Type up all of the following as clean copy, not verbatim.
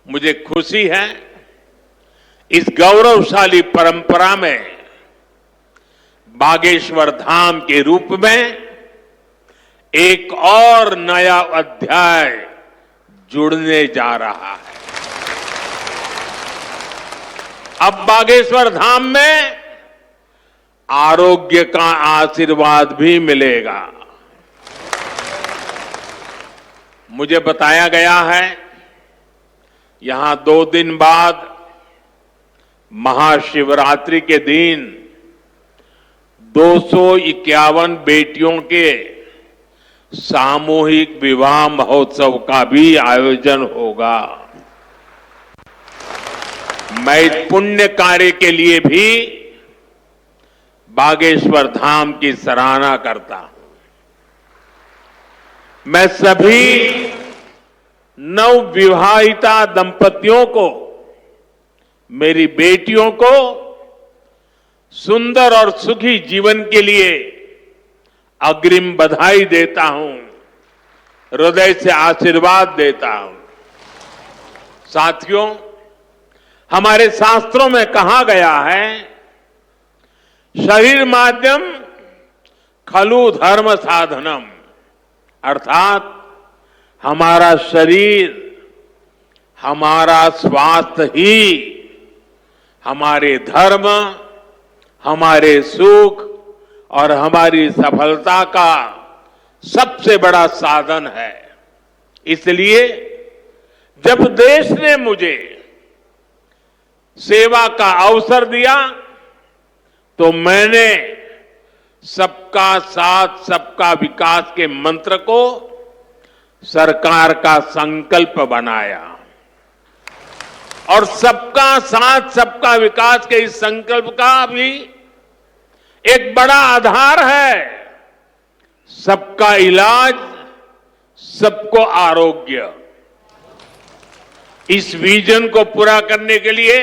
मुझे खुशी है इस गौरवशाली परंपरा में बागेश्वर धाम के रूप में एक और नया अध्याय जुड़ने जा रहा है। अब बागेश्वर धाम में आरोग्य का आशीर्वाद भी मिलेगा। मुझे बताया गया है यहां 2 दिन बाद महाशिवरात्रि के दिन 251 बेटियों के सामूहिक विवाह महोत्सव का भी आयोजन होगा। मैं इस पुण्य कार्य के लिए भी बागेश्वर धाम की सराहना करता हूं। मैं सभी नवविवाहिता दंपतियों को, मेरी बेटियों को सुंदर और सुखी जीवन के लिए अग्रिम बधाई देता हूं, हृदय से आशीर्वाद देता हूं। साथियों, हमारे शास्त्रों में कहा गया है, शरीर माध्यम खलु धर्म साधनम, अर्थात हमारा शरीर, हमारा स्वास्थ्य ही हमारे धर्म, हमारे सुख और हमारी सफलता का सबसे बड़ा साधन है। इसलिए जब देश ने मुझे सेवा का अवसर दिया तो मैंने सबका साथ सबका विकास के मंत्र को सरकार का संकल्प बनाया और सबका साथ सबका विकास के इस संकल्प का भी एक बड़ा आधार है सबका इलाज, सबको आरोग्य। इस विजन को पूरा करने के लिए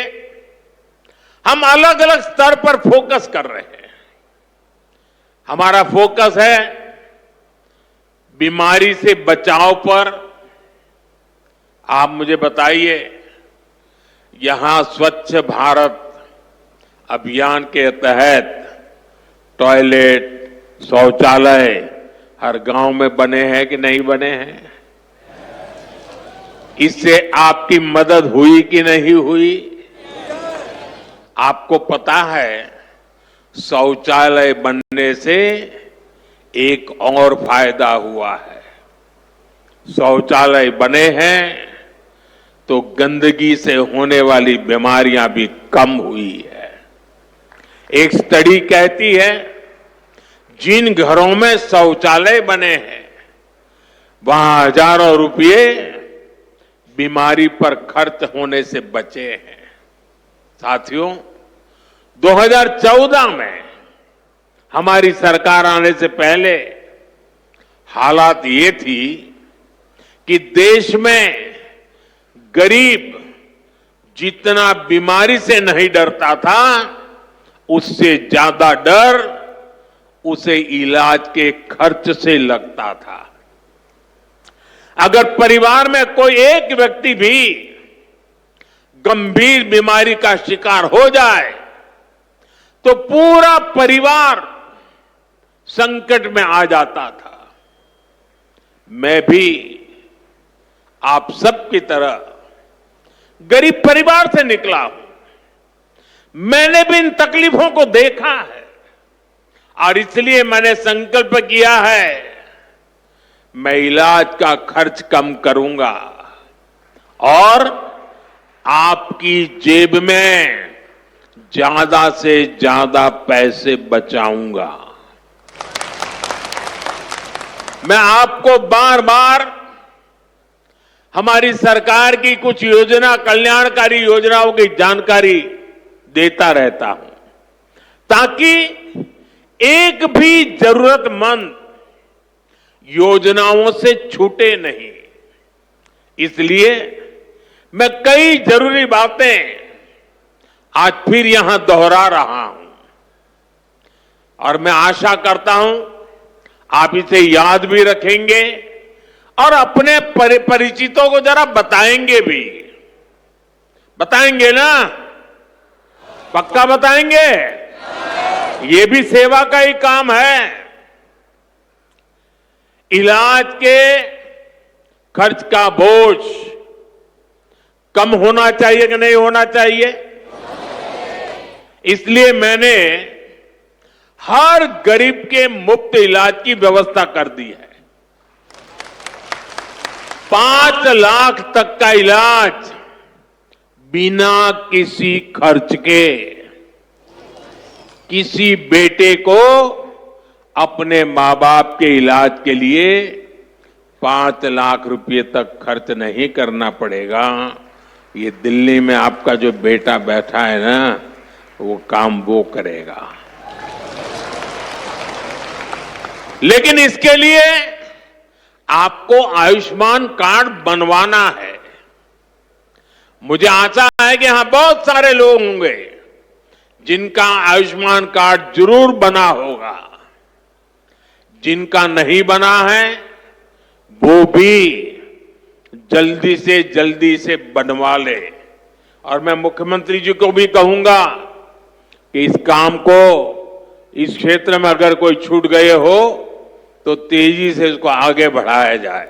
हम अलग अलग स्तर पर फोकस कर रहे हैं। हमारा फोकस है बीमारी से बचाव पर। आप मुझे बताइए, यहां स्वच्छ भारत अभियान के तहत टॉयलेट, शौचालय हर गांव में बने हैं कि नहीं बने हैं? इससे आपकी मदद हुई कि नहीं हुई? आपको पता है, शौचालय बनने से एक और फायदा हुआ है। शौचालय बने हैं तो गंदगी से होने वाली बीमारियां भी कम हुई है। एक स्टडी कहती है, जिन घरों में शौचालय बने हैं वहां हजारों रुपये बीमारी पर खर्च होने से बचे हैं। साथियों, 2014 में हमारी सरकार आने से पहले हालात ये थी कि देश में गरीब जितना बीमारी से नहीं डरता था, उससे ज्यादा डर उसे इलाज के खर्च से लगता था। अगर परिवार में कोई एक व्यक्ति भी गंभीर बीमारी का शिकार हो जाए तो पूरा परिवार संकट में आ जाता था। मैं भी आप सबकी तरह गरीब परिवार से निकला हूं। मैंने भी इन तकलीफों को देखा है और इसलिए मैंने संकल्प किया है, मैं इलाज का खर्च कम करूंगा और आपकी जेब में ज्यादा से ज्यादा पैसे बचाऊंगा। मैं आपको बार बार हमारी सरकार की कुछ योजना, कल्याणकारी योजनाओं की जानकारी देता रहता हूं ताकि एक भी जरूरतमंद योजनाओं से छूटे नहीं। इसलिए मैं कई जरूरी बातें आज फिर यहां दोहरा रहा हूं और मैं आशा करता हूं आप इसे याद भी रखेंगे और अपने परिचितों को जरा बताएंगे भी। बताएंगे ना? पक्का बताएंगे? ये भी सेवा का ही काम है। इलाज के खर्च का बोझ कम होना चाहिए कि नहीं होना चाहिए? इसलिए मैंने हर गरीब के मुफ्त इलाज की व्यवस्था कर दी है। 5 लाख तक का इलाज बिना किसी खर्च के। किसी बेटे को अपने मां बाप के इलाज के लिए 5 लाख रुपए तक खर्च नहीं करना पड़ेगा। ये दिल्ली में आपका जो बेटा बैठा है ना, वो काम वो करेगा। लेकिन इसके लिए आपको आयुष्मान कार्ड बनवाना है। मुझे आशा है कि यहां बहुत सारे लोग होंगे जिनका आयुष्मान कार्ड जरूर बना होगा। जिनका नहीं बना है वो भी जल्दी से बनवा ले। और मैं मुख्यमंत्री जी को भी कहूंगा कि इस काम को, इस क्षेत्र में अगर कोई छूट गए हो तो तेजी से इसको आगे बढ़ाया जाए।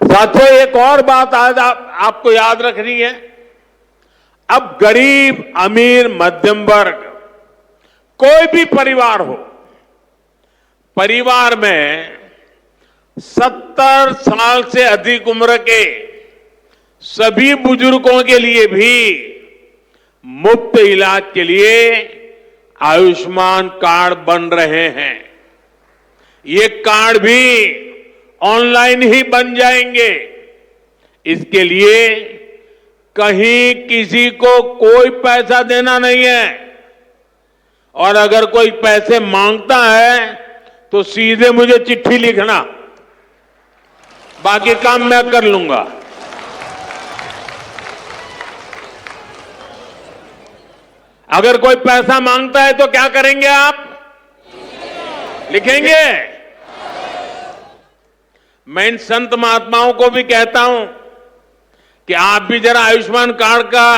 साथियों, एक और बात आज आपको याद रखनी है। अब गरीब, अमीर, मध्यम वर्ग, कोई भी परिवार हो, परिवार में 70 साल से अधिक उम्र के सभी बुजुर्गों के लिए भी मुफ्त इलाज के लिए आयुष्मान कार्ड बन रहे हैं। ये कार्ड भी ऑनलाइन ही बन जाएंगे। इसके लिए कहीं किसी को कोई पैसा देना नहीं है। और अगर कोई पैसे मांगता है तो सीधे मुझे चिट्ठी लिखना, बाकी काम मैं कर लूंगा। अगर कोई पैसा मांगता है तो क्या करेंगे आप? लिखेंगे? मैं इन संत महात्माओं को भी कहता हूं कि आप भी जरा आयुष्मान कार्ड का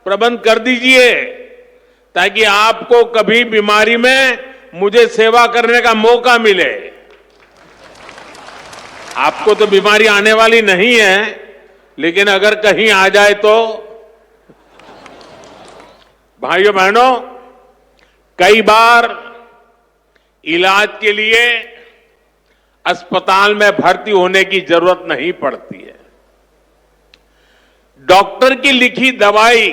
प्रबंध कर दीजिए, ताकि आपको कभी बीमारी में मुझे सेवा करने का मौका मिले। आपको तो बीमारी आने वाली नहीं है, लेकिन अगर कहीं आ जाए तो। भाइयों बहनों, कई बार इलाज के लिए अस्पताल में भर्ती होने की जरूरत नहीं पड़ती है। डॉक्टर की लिखी दवाई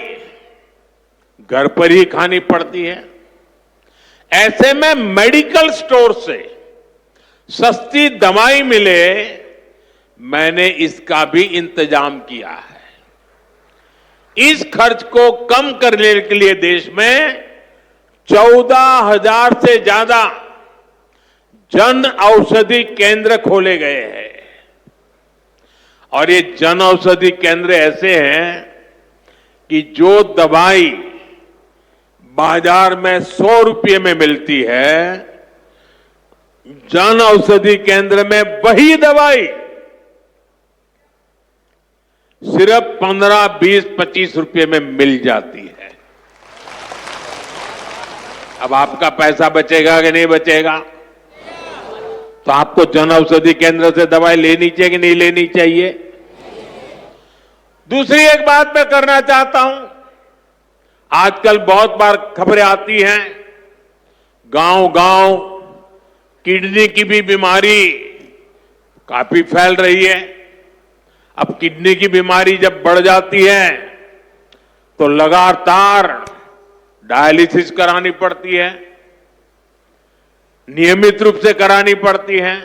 घर पर ही खानी पड़ती है। ऐसे में मेडिकल स्टोर से सस्ती दवाई मिले, मैंने इसका भी इंतजाम किया है। इस खर्च को कम करने के लिए देश में 14,000 से ज्यादा जन औषधि केंद्र खोले गए हैं। और ये जन औषधि केंद्र ऐसे हैं कि जो दवाई बाजार में 100 रुपये में मिलती है, जन औषधि केंद्र में वही दवाई सिर्फ 15, 20, 25 रुपये में मिल जाती है। अब आपका पैसा बचेगा कि नहीं बचेगा? तो आपको जन औषधि केंद्र से दवाई लेनी चाहिए कि नहीं लेनी चाहिए? दूसरी एक बात मैं करना चाहता हूं। आजकल बहुत बार खबरें आती हैं, गांव-गांव किडनी की भी बीमारी काफी फैल रही है। अब किडनी की बीमारी जब बढ़ जाती है तो लगातार डायलिसिस करानी पड़ती है, नियमित रूप से करानी पड़ती है,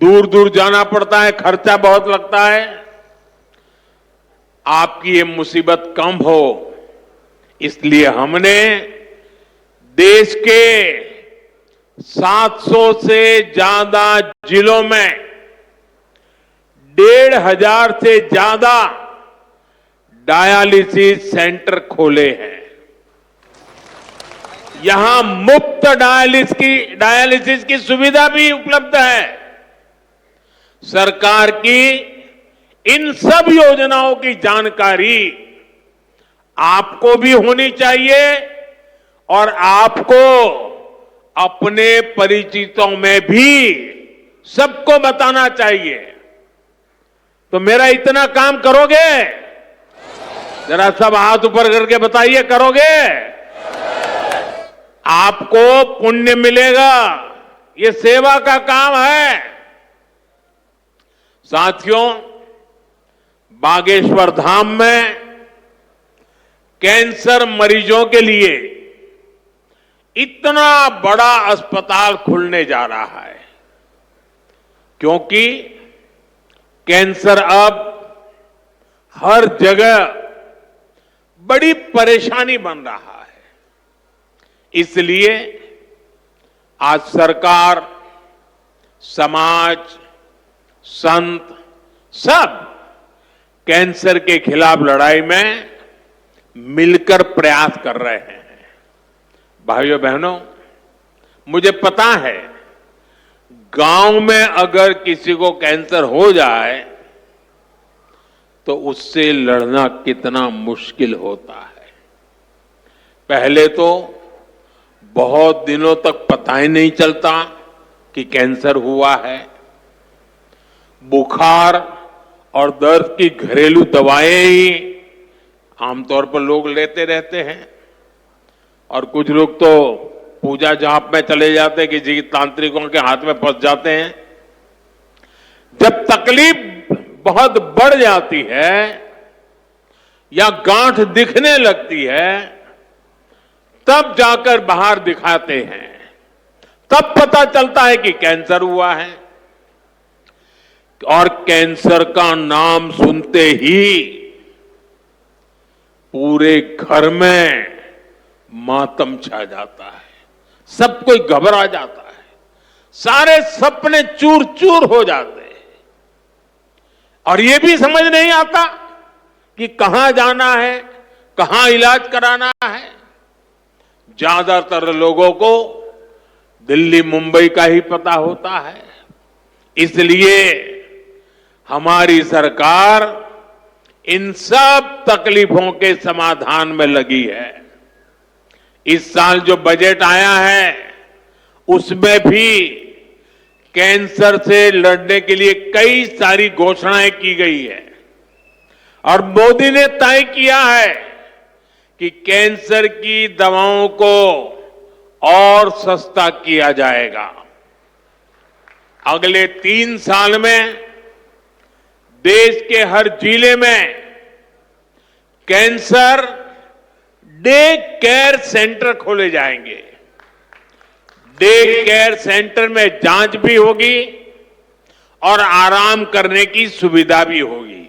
दूर दूर जाना पड़ता है, खर्चा बहुत लगता है। आपकी ये मुसीबत कम हो, इसलिए हमने देश के 700 से ज्यादा जिलों में 1,500 से ज्यादा डायलिसिस सेंटर खोले हैं। यहां मुफ्त डायलिसिस की सुविधा भी उपलब्ध है। सरकार की इन सब योजनाओं की जानकारी आपको भी होनी चाहिए और आपको अपने परिचितों में भी सबको बताना चाहिए। तो मेरा इतना काम करोगे? जरा सब हाथ ऊपर करके बताइए, करोगे? आपको पुण्य मिलेगा। ये सेवा का काम है। साथियों, बागेश्वर धाम में कैंसर मरीजों के लिए इतना बड़ा अस्पताल खुलने जा रहा है क्योंकि कैंसर अब हर जगह बड़ी परेशानी बन रहा है। इसलिए आज सरकार, समाज, संत सब कैंसर के खिलाफ लड़ाई में मिलकर प्रयास कर रहे हैं। भाइयों बहनों, मुझे पता है गांव में अगर किसी को कैंसर हो जाए तो उससे लड़ना कितना मुश्किल होता है। पहले तो बहुत दिनों तक पता ही नहीं चलता कि कैंसर हुआ है। बुखार और दर्द की घरेलू दवाएं ही आमतौर पर लोग लेते रहते हैं और कुछ लोग तो पूजा जाप में चले जाते हैं, किसी तांत्रिकों के हाथ में फंस जाते हैं। जब तकलीफ बहुत बढ़ जाती है या गांठ दिखने लगती है तब जाकर बाहर दिखाते हैं, तब पता चलता है कि कैंसर हुआ है। और कैंसर का नाम सुनते ही पूरे घर में मातम छा जाता है, सब कोई घबरा जाता है, सारे सपने चूर चूर हो जाते हैं और ये भी समझ नहीं आता कि कहां जाना है, कहां इलाज कराना है। ज्यादातर लोगों को दिल्ली मुंबई का ही पता होता है। इसलिए हमारी सरकार इन सब तकलीफों के समाधान में लगी है। इस साल जो बजट आया है उसमें भी कैंसर से लड़ने के लिए कई सारी घोषणाएं की गई है और मोदी ने तय किया है कि कैंसर की दवाओं को और सस्ता किया जाएगा। अगले 3 साल में देश के हर जिले में कैंसर डे केयर सेंटर खोले जाएंगे। डे केयर सेंटर में जांच भी होगी और आराम करने की सुविधा भी होगी।